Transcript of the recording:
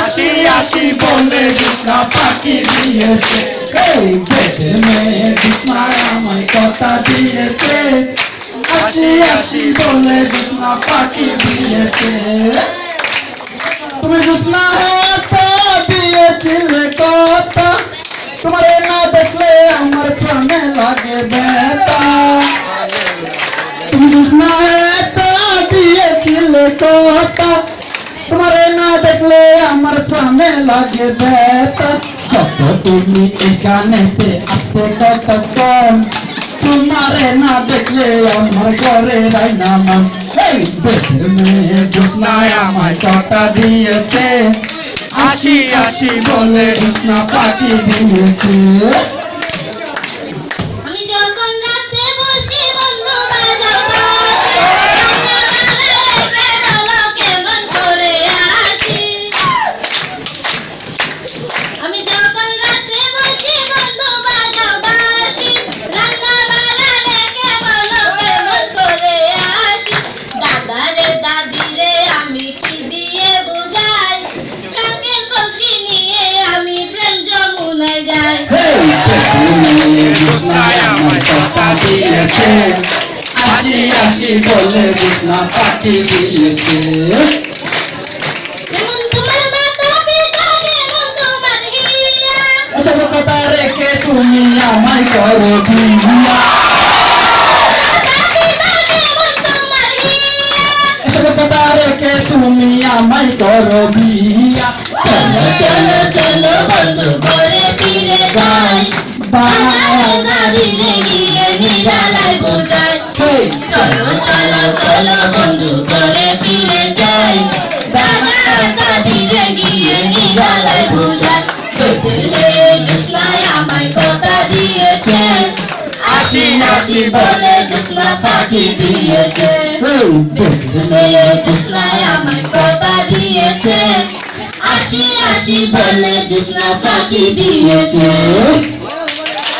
আশি আশি বলে জ্যোৎস্না পাখি দিয়েছে, এই বেদের মেয়ে জ্যোৎস্নায় আমায় কথা দিয়েছে। আশি আশি বলে জ্যোৎস্না পাখি দিয়েছে। তুমি জ্যোৎস্না হাতে দিয়েছিলে কথা, তোমারে না দেখলে আমার প্রাণে লাগে ব্যথা। তুমি জ্যোৎস্না হাতে দিয়েছিলে কথা, তোমারে না দেখলে আমার প্রাণে লাগে ব্যথা। কত তুমি এখানেতে আসতে কতক্ষণ, তোমারে না দেখলে আমার ঘরে রাই না মন। এই বেদের মেয়ে জ্যোৎস্নায় আমায় কথা দিয়েছে, আশি আশি বলে জ্যোৎস্না পাখি দিয়েছে। আশি আশি বলে জ্যোৎস্না পাখি দিয়েছে। এসব কথা রেখে তুমি আমায় করো বিয়া, এসব কথা রেখে তুমি আমায় করো বিয়া। চলো চলো চলো বন্ধু করে ফিরে যাই, বাড়িতে গিয়ে নিরালায় বোঝাই। চলো চলো চলো বন্ধু করে ফিরে যাই, বাড়িতে গিয়ে নিরালায় বোঝাই। বেদের মেয়ে জ্যোৎস্নায় আমায় কথা দিয়েছে, আশি আশি বলে জ্যোৎস্না পাখি দিয়েছে। বেদের মেয়ে জ্যোৎস্নায় আমায় কথা দিয়েছে, আশি আশি বলে জ্যোৎস্না পাখি দিয়েছে।